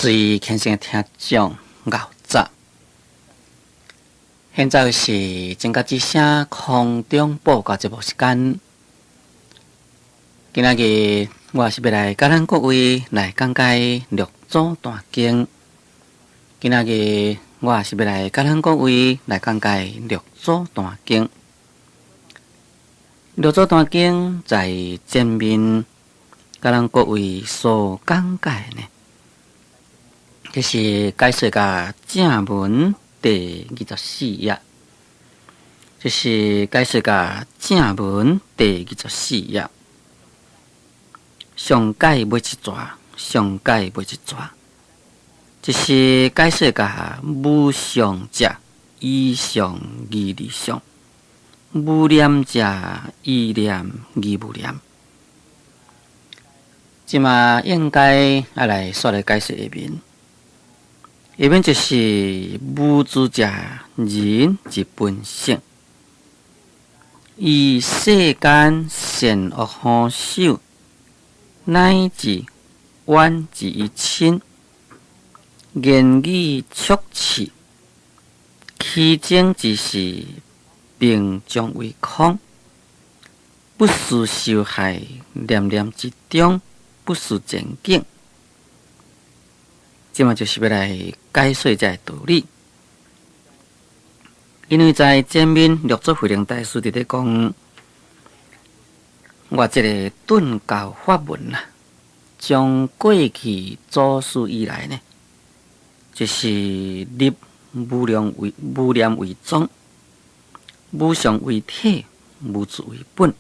最虔诚的听众熬早，现在是正甲之声空中播报节目时间。今仔日我是要来甲咱各位来讲解六祖坛经。今仔日我是要来甲咱各位来讲解六祖坛经。六祖坛经在前面甲咱各位所讲解呢。这是解说甲正文第24页，这是解说甲正文第24页。上解每一节，上解每一节。这是解说甲无上者以上义理上，无念者以念义无念。即嘛应该来说来解说下面。下面就是无主者人之本性，以世间善恶好手，乃至冤之以亲，言语促持，其精之事，并将为空，不思受害，念念之中，不思前景。即嘛就是要来解说这道理，因为在前面六祖慧能大师伫咧讲，我这个顿教法文啊，从过去祖师以来呢，就是立无念为宗，无常为体，无自为本，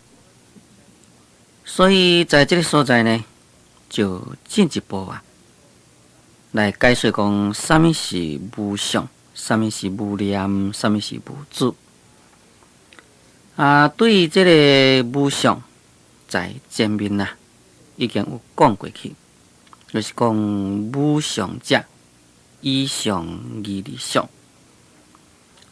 所以在这个所在呢，就进一步来解说讲，什么是无常，什么是无念，什么是无主。对于这个无常，在前面已经有讲过去，就是讲无常者以上义理上。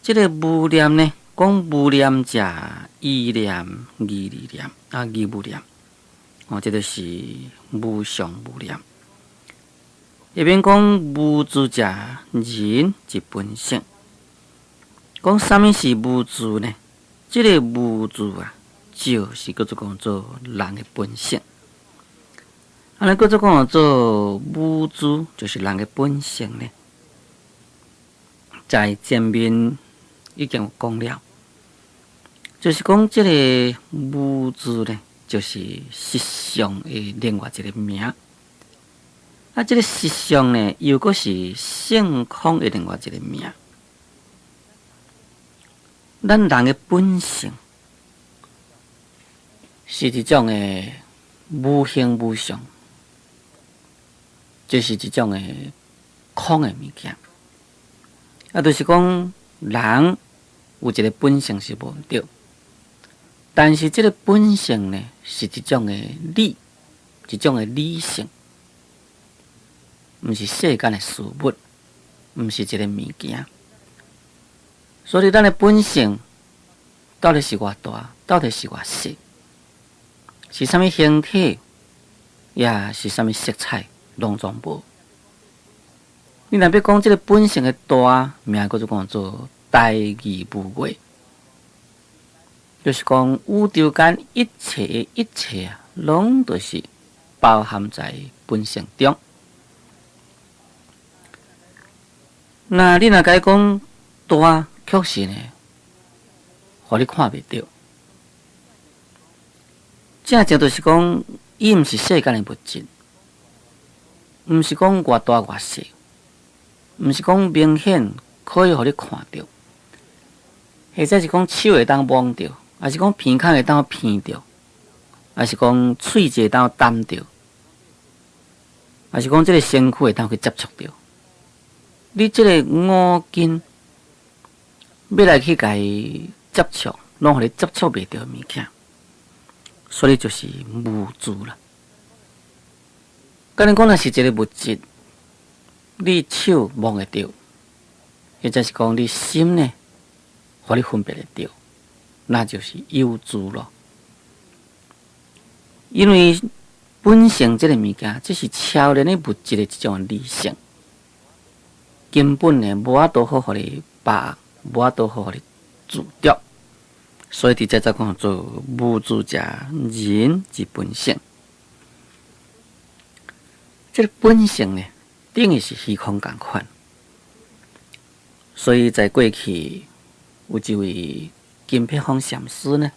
这个无念呢，讲无念者以念义理念义无念，这就是无常无念。下面讲无主者人之本性，讲什么是无主呢？这个无主就是叫做讲做人的本性。叫做讲做无主，就是人的本性呢。在前面已经有讲了，就是讲这个无主呢，就是实相的另外一个名。这个实相呢，又个是性空的另外一个名。咱人的本性是一种的无形无相，就是一种的空的物件。就是讲人有一个本性是无对，但是这个本性呢，是一种的理，一种的理性。毋是世间的事物，毋是一个物件，所以咱的本性到底是偌大，到底是偌细，是啥物形体，也是啥物色彩，拢总无。你若要讲这个本性的大，名叫做讲做大义无畏，就是讲宇宙间一切拢都是包含在本性中。那你若甲伊讲大，确实呢，互你看袂到。正正就是讲，伊毋是世间的物质，毋是讲偌大偌细，毋是讲明显可以互你看到，或者是讲手会当摸到，还是讲鼻孔会当闻到，还是讲喙会当啖到，还是讲这个身躯会当去接触到。你这个五根要来去甲伊接触，拢互你接触袂到物件，所以就是无主啦。甲你讲若是一个物质，你手摸会到，或者是讲你心呢，互你分别会到，那就是有主咯。因为本性这个物件，这是超然的物质的一种理性。根本呢无法度好互你把握，无法度好互你自着，所以伫这才讲做无自者人之本性。这个本性呢，等于是虚空共款。所以在过去有一位金碧峰禅师呢，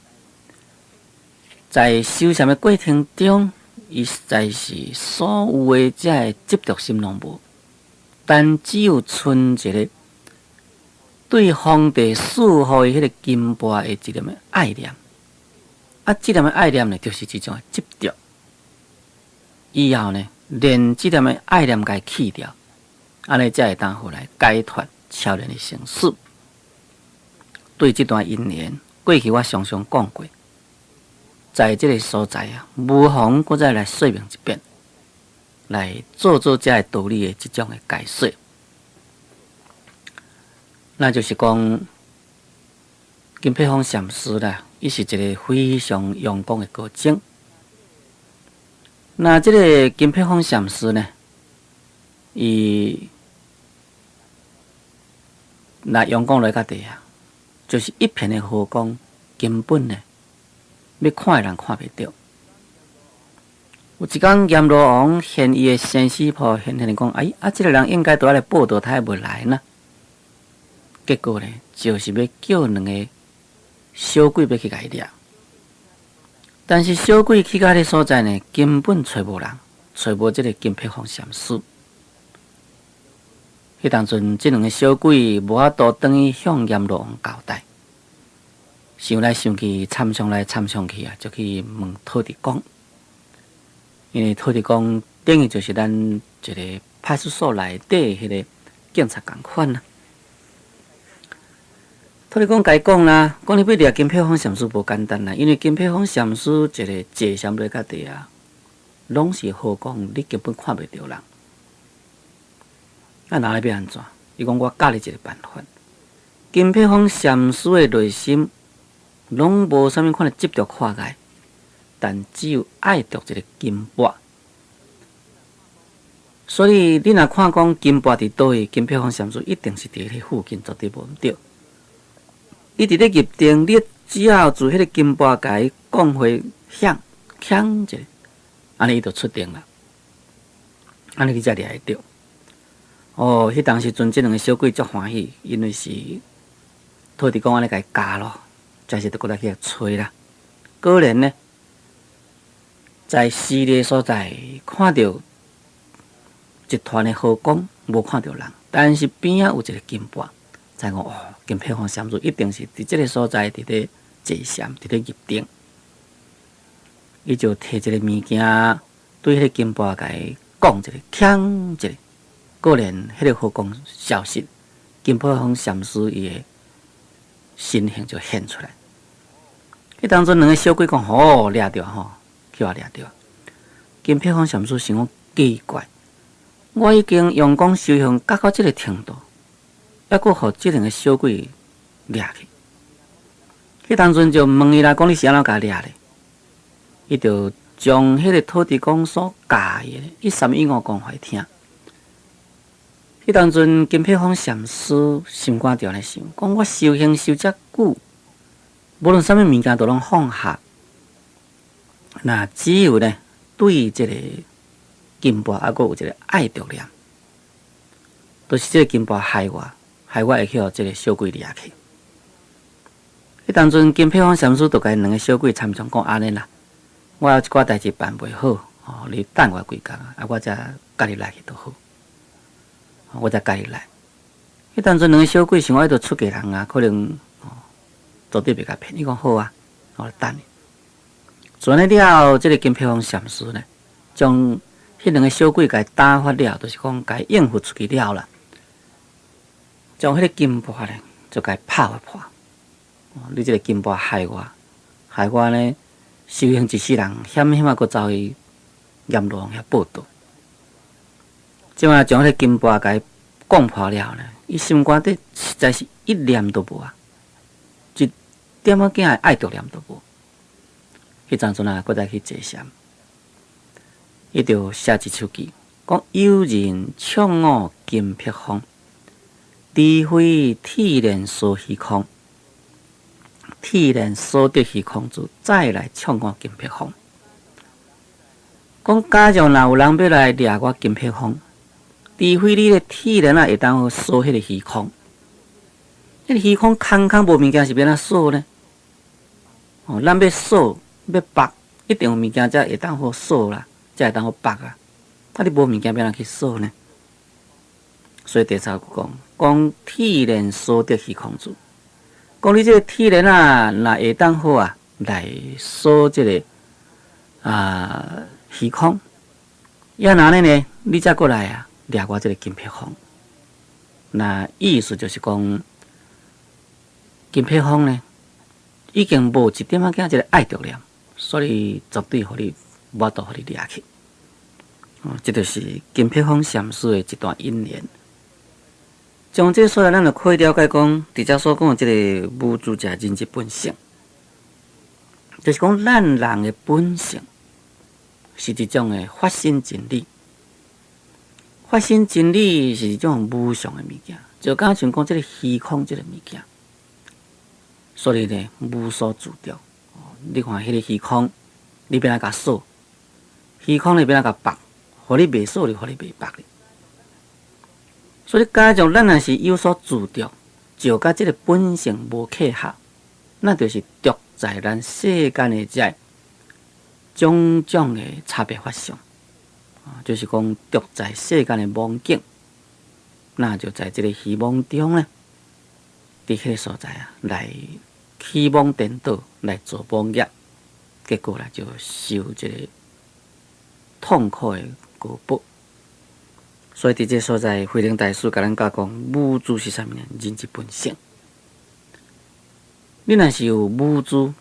在修禅的过程中，伊实在是所有的这个执着心拢无，但只有存一个对皇帝赐予伊迄个金钵的一念的爱念。啊，这念的爱念呢，就是一种执着。以后呢，连这念的爱念该去掉，安尼才会当好来解脱超然的生死。对这段因缘，过去我常常讲过，在这个所在啊，无妨搁再来说明一遍，来做这个道理的这种的解说。那就是讲，金碧峰禅师啦，伊是一个非常用功的高僧。那这个金碧峰禅师呢，伊那用功来到底啊，就是一片的河光，根本呢，要看的人看不到。有一天，阎罗王现伊的生死簿，现讲，哎这个人应该都要来报道，他还未来呢。结果呢，就是要叫两个小鬼要去甲伊掠，但是小鬼去到迄个所在呢，根本找无人，找无这个金碧峰禅师。迄当阵，这两个小鬼无法度等于向阎罗王交代，想来想去，参详来参详去啊，就去问土地公，因为土地公等于就是咱一个派出所内底迄个警察共款啦。土地公甲伊讲啦，讲你要掠金碧峰禅师无简单啦，因为金碧峰禅师一个坐禅落到地啊，拢是好讲，你根本看袂着人。那哪来要安怎？伊讲我教你一个办法。金碧峰禅师的内心，拢无啥物款的执着看界，但只有爱着一个金钵。所以你若看讲金钵伫倒位，金碧峰禅师一定是伫迄附近，绝对无毋对。伊伫咧入定，你只要自迄个金钵甲伊讲话响一下，安尼伊就出定啦。安尼你才掠会着。哦，迄当时阵，即两个小鬼足欢喜，因为是土地公安尼甲伊教咯，才是着过来去吹啦。果然呢，在死的所在看到一团的火光，无看到人，但是边仔有一个金钵，才讲哦，金碧峰禅师一定是伫即个所在伫咧坐禅，伫咧入定。伊就摕一个物件对迄个金钵甲伊讲一个，锵一个。果然，迄个火光消失，金碧峰禅师伊的身形就现出来。迄当阵两个小鬼讲：“哦，掠着吼，去我掠着。”金碧峰禅师想讲奇怪，我已经用功修行达到这个程度，还阁互这两个小鬼掠去。迄当阵就问伊啦，讲你是安怎甲掠咧？伊就将迄个土地公所教伊的，一三一五讲互伊听。迄当阵，金碧峰禅师心肝就安尼想，讲我修行修遮久，无论啥物物件都拢放下，那只有呢对这个金钵还阁有一个爱着念，都是这个金钵害我会去互这个小鬼掠去。迄当阵，金碧峰禅师就甲两个小鬼参详讲安尼啦，我有一寡代志办袂好，哦，你等我几工啊，我才甲你来去就好。我才家己来。迄当阵两个小鬼想爱着出家人啊，可能绝对袂甲骗。伊讲好啊，我来等你。做安尼了，这个金碧峰禅师呢，将迄两个小鬼甲打发了，就是讲甲应付出去了啦。将迄个金钵呢，就甲拍一破。你这个金钵害我呢，修行一世人，险险啊，阁遭伊阎罗王遐报道。即马将迄个金钵甲伊讲破了呢，伊心肝底实在是一念都无啊，一点仔囝爱着念都无。迄阵阵啊，搁再去坐禅，伊就写一首句，讲有人唱我金碧峰，除非体然所虚空，体然所得虚空主，再来唱我金碧峰。讲假如若有人要来掠我金碧峰，除非你的体然会当锁迄个虚空，迄个虚空空空无物件是要哪锁呢？咱要锁要绑，一定有物件才会当好锁啦，才会当好绑啊。你无物件要哪去锁呢？所以第三句讲体然所得虚空主，讲你这个体然若会当好来锁这个虚空，要哪呢？你再过来掠我这个金碧峰。那意思就是讲，金碧峰呢，已经无一点仔这个爱着念，所以绝对互你无度互你掠去。这就是金碧峰禅师的一段因缘。从这所来，咱就可以了解讲，伫遮所讲的这个无主者人之本性，就是讲咱人的本性是一种的发心真理。发心真理是一种无常的物件，就刚像讲这个虚空这个物件，所以呢无所主着。你看迄个虚空，你要哪甲锁？虚空你要哪甲绑？互你袂锁，你互你袂绑哩。所以假如咱若是有所主着，就甲这个本性无契合，那就是独在咱世间的这种种的差别法相。就是讲独在世间的梦境，那就在这个虚妄中呢，伫迄个所在来虚妄颠倒，来做妄业，结果呢就受这个痛苦的果报。所以伫这所在，慧能大师甲咱讲，无主是啥物呢？人之本性。你若是有无主，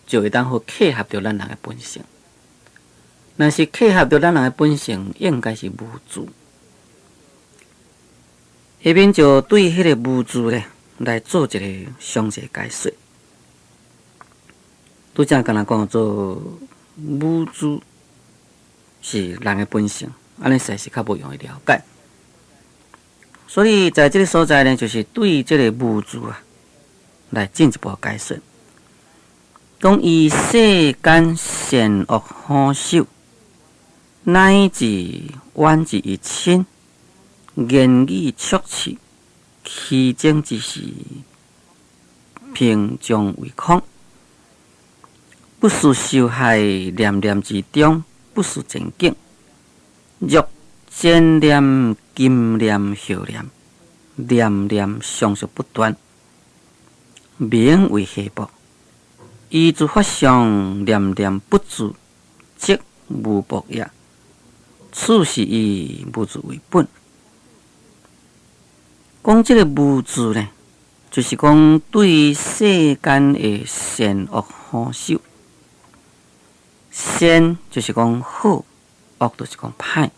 就会当好契合着咱人的本性。若是契合着咱人的本性，应该是无主。下面就对迄个无主呢，来做一个详细解说。拄则敢若讲做无主是人的本性，安尼实在是较无容易了解。所以在这个所在呢，就是对这个无主来进一步解说。讲以世间善恶好修，乃至冤之以亲，言语促持，其精之事，平常为空。不思受害，念念之中，不思前景。若前念、今念、后念，念念相续不断，名为下报。依诸法相，念念不住，即无报也。此是以无主为本。讲这个无主呢，就是讲对世间的善恶好修。善就是讲好，恶就是讲歹。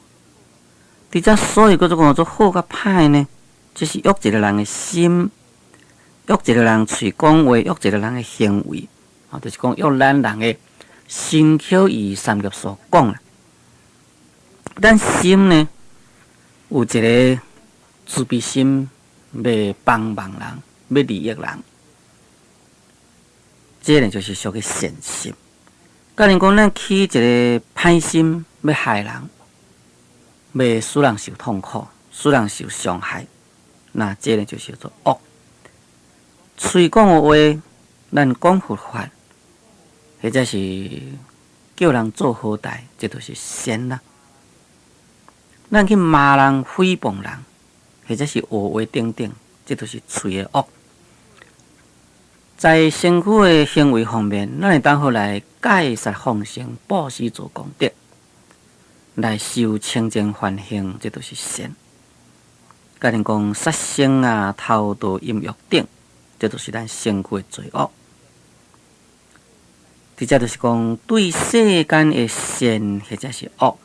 伫遮所以叫做讲做好甲歹呢，就是约一个人的心，约一个人嘴讲话，约一个人的行为，就是讲约咱人的身口意三业所讲啦。咱心呢，有一个自卑心，要帮忙人，要利益人，这呢就是属于善心。假如讲咱起一个歹心，要害人，要使人受痛苦，使人受伤害，那这呢就是叫做恶。嘴讲的话，咱讲佛法，或者是叫人做好代，这都是善啦。咱去骂人、诽谤人，或者是恶话等等，这都是嘴的恶。在身躯的行为方面，咱会当好来戒杀放生、布施做功德，来修清净梵行，这都是善。假如讲杀生偷盗、淫欲等，这都是咱身躯的罪恶。这就是讲对世间的善或者是恶，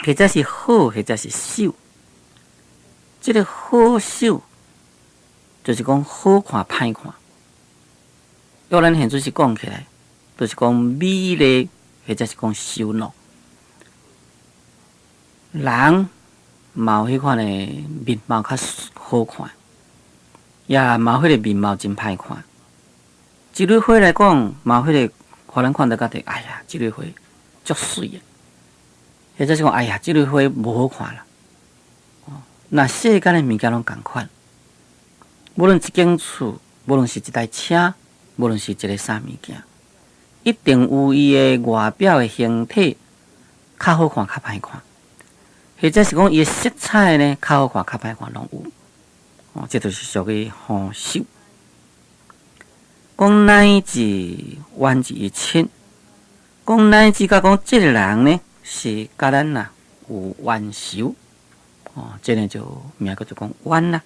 或者是好，或者是修。这个好修，就是讲好看、歹看。要咱现在是讲起来，就是讲美丽，或者是讲羞怒。人嘛有迄款的面貌较好看，也嘛迄个面貌真歹看。一蕊花来讲，嘛迄个互咱看到家己，哎呀，这蕊花足水诶，或者是讲，哎呀，这蕊花无好看啦。那世间诶物件拢共款，无论一间厝，无论是一台车，无论是一个啥物件，一定有伊诶外表诶形体较好看，较歹看，或者是讲伊诶色彩呢较好看，较歹看拢有。这就是属于好秀。讲乃至万至一亲，讲乃至甲讲这个人呢是甲咱呐有冤仇。这呢就名叫做讲冤啦。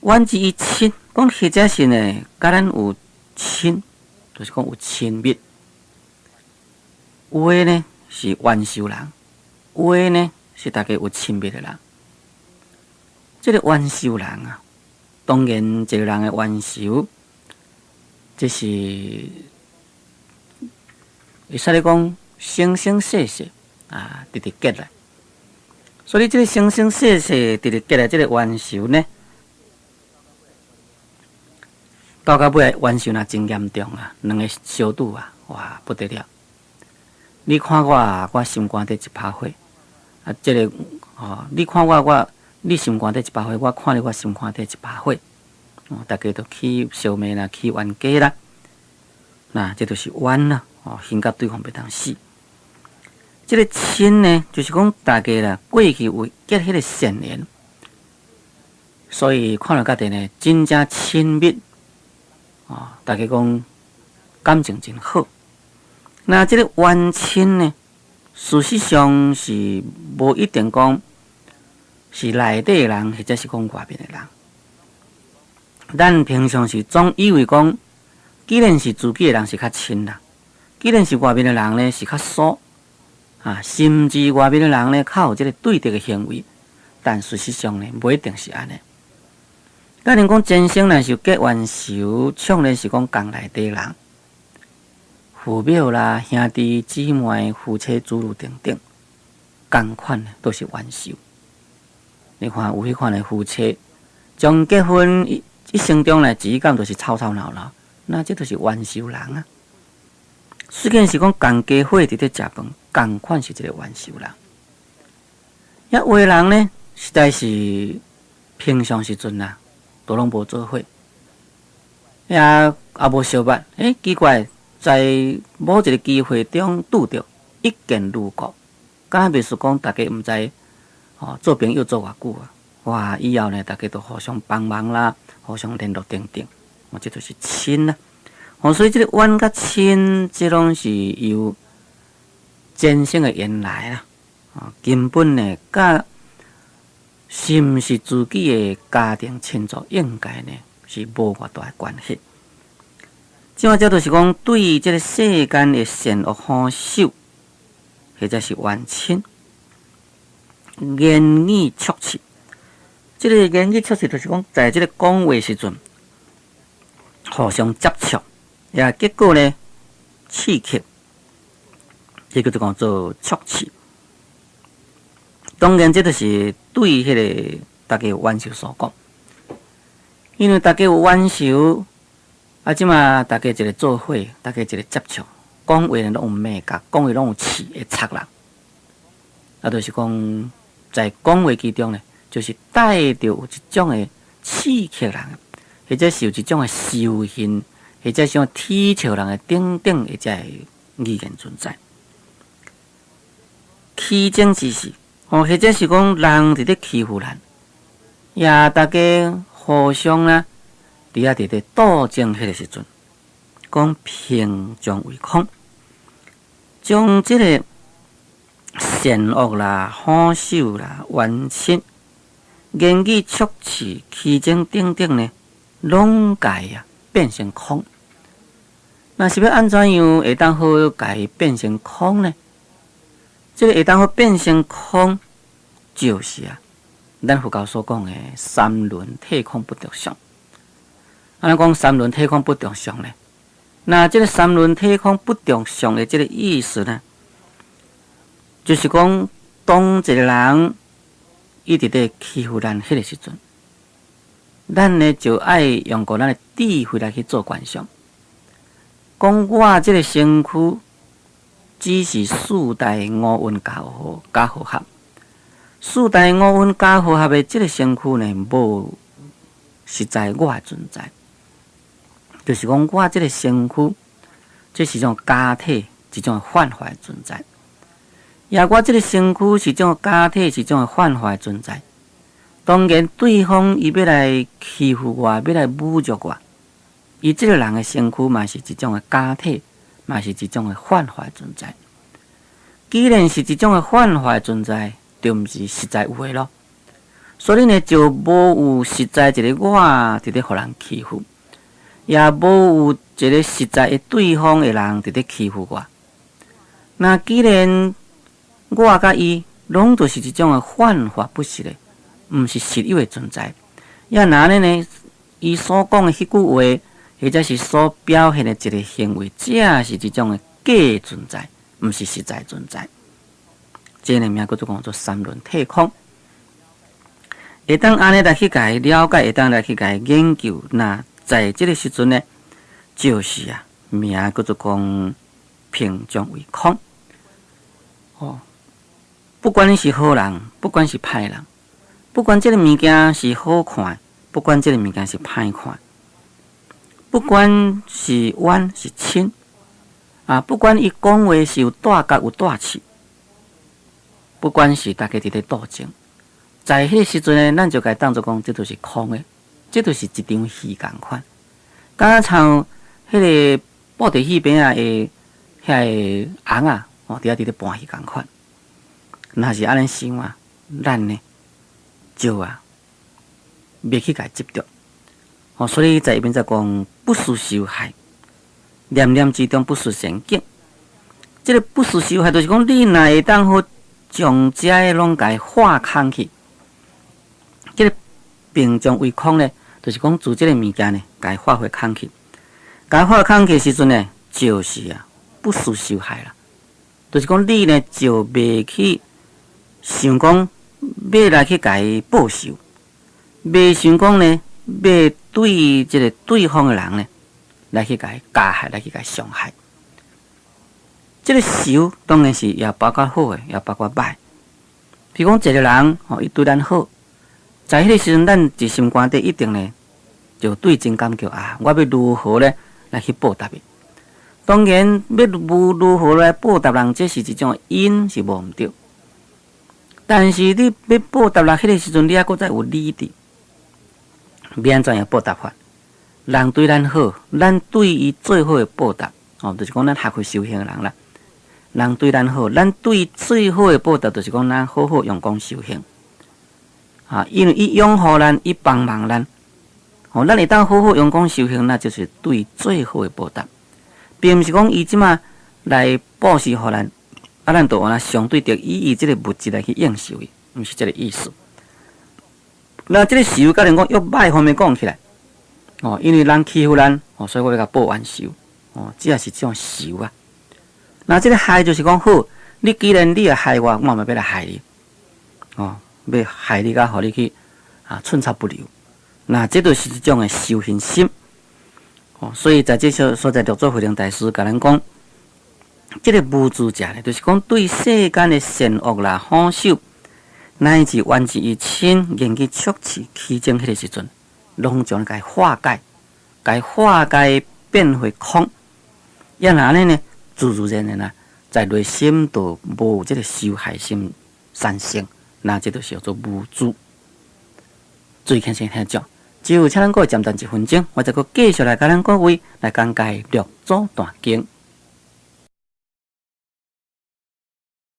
冤至一亲，讲或者是呢甲咱有亲，就是讲有亲密。有诶呢是冤仇人，有诶呢是大家有亲密的人。这个冤仇人啊，当然一个人的冤仇，这是会使咧讲生生世世啊，直直结来。所以这个生生世世直直结来，这个冤仇呢，到尾来冤仇若真严重啊，两个相拄啊，哇不得了！你看我心肝底一把火啊，这个你看你心肝底一把火，我看你我心肝底一把火，大家都去消灭啦，去冤家啦，那这就是冤啦，恨甲对方袂当死。这个亲呢，就是讲大家啦，过去有结迄个善缘，所以看到家己呢，真正亲密，大家讲感情真好。那这个冤亲呢，事实上是无一定讲是内底的人，或者是讲外面的人。咱平常是总以为讲，既然是自己的人是较亲啦，既然是外面的人呢是较疏甚至外面的人呢较有这个对敌的行为，但事实上呢，不一定是安尼。假如讲真心若是结冤仇，唱的是讲共内底人。父母啦、兄弟姊妹、夫妻诸如等等，同款的都是冤仇。你看有迄款的夫妻，将结婚一生中来只干就是吵吵闹闹，那这就是冤仇人啊。虽然是讲共家伙伫咧食饭，同款是一个冤仇人。遐有的人呢，实在是平常时阵啊，都拢无做伙，也无相捌。奇怪。在某一个机会中拄着一见如故，敢若袂是讲大家毋知做朋友做偌久啊？哇！以后呢，大家都互相帮忙啦，互相联络等等，这就是亲啦。所以这个冤甲亲，这拢是由前生的缘来啦。根本呢，甲是毋是自己的家庭亲族，应该呢是无偌大的关系。这就是讲，对于这个世间的善恶好手，或者是冤亲，言语促切。这个言语促切，就是讲，在这个讲话时阵，互相接触，也结果呢，刺激，这个就讲做促切。当然，这就是对迄个大家有冤仇所讲，因为大家有冤仇。即马大家一个做伙，大家一个接触，讲话呢拢有美感，讲话拢有刺会插人。就是讲在讲话之中呢，就是带着有一种的刺激人，或者是有一种的仇恨，或者是种踢笑人的等等的这语言存在。欺争之事，或者是讲人伫咧欺负人，也大家互相啦。伫咧斗争迄个时阵，讲平将为空，将即个善恶啦、好手啦、冤亲、言语促使、欺争等等呢，拢改变成空。那是要安怎样会当好改变成空呢？这个会当好变成空，就是咱佛教所讲的三轮体空不着相。安尼讲三轮体空不着相呢？那这个三轮体空不着相的这个意思呢，就是讲当一个人伊伫咧欺负咱迄个时阵，咱呢就爱用过咱的智慧来去做观想。讲我即个身躯只是四大五蕴加和合，四大五蕴加和合的即个身躯呢，无实在我的存在。就是讲我即个身躯，这是一种假体，一种幻化的存在。也我即个身躯是一种假体，是一种幻化的存在。当然，对方伊要来欺负我，要来侮辱我，伊即个人的身躯嘛是一种的假体，嘛是一种的幻化的存在。既然是一种的幻化的存在，就毋是实在有诶咯。所以呢，就无有实在一个我伫咧互人欺负，也无有一个实在的对方的人伫咧欺负我。那既然我甲伊拢就是一种的幻化不实的，毋是实有的存在。也那呢，伊所讲的迄句话，或者是所表现的一个行为，这是一种的假存在，毋是实在存在。这个名叫做讲做三轮体空。会当安尼来去甲伊了解，会当来去甲伊研究。那在这个时阵呢，就是名叫做讲平常为空。不管你是好人，不管是歹人，不管这个物件是好看，不管这个物件是歹看，不管是冤是亲不管伊讲话是有大角有大气，不管是大家伫咧斗争，在迄个时阵呢，咱就该当作讲，这都是空的，这都是一场戏共款。敢像迄个布袋戏边的遐个翁伫咧搬戏共款。若是安尼想咱呢就袂去甲伊执着。所以在一边在讲不思受害，念念之中不思善境。这个不思受害，就是讲你若会当好将这个拢甲伊化空去。这个平常为空呢，就是讲自这个物件呢，甲伊化回空去。甲伊化空去的时阵呢，就是不思受害啦。就是讲你呢就袂去想讲要来去甲伊报仇，袂想讲呢要对这个对方的人呢来去甲伊加害，来去甲伊伤害。这个仇当然是也包括好的，也包括歹。比如讲一个人伊对咱好，在迄个时阵，咱伫心肝底一定呢就对真感觉我要如何呢来去报答伊。当然，要如何来报答人，这是一种因是无毋对。但是你要报答人，迄个时阵你还搁再有理智，要安怎样报答法？人对咱好，咱对伊最好的报答，就是讲咱学会修行的人啦。人对咱好，咱对最好的报答，就是讲咱好好用功修行。因为伊拥护咱，伊帮忙咱，咱会当好好用功修行，那就是对最好的报答。并毋是讲伊即马来布施互咱，咱就往相对着以即个物质来去应受伊，毋是即个意思。那即个仇，甲人讲用歹方面讲起来，因为人欺负咱，所以我要甲报冤仇，这也是这种仇啊。那即个害就是讲好，你既然你要害我，我嘛要来害你，要害你，甲互你去寸草不留。那这就是一种的修行心。所以在这所在，六祖慧能大师甲咱讲，这个无主者呢，就是讲对世间的善恶啦、好手，乃至源自于亲言去促持起争迄个时阵，拢将该化解，变回空。要哪呢？自然的呢，在内心都无这个受害心产生，那这就是叫做无主。最轻松听讲。只有请咱各位暂停1分钟，我再继续来甲咱各位来讲解《六祖坛经》。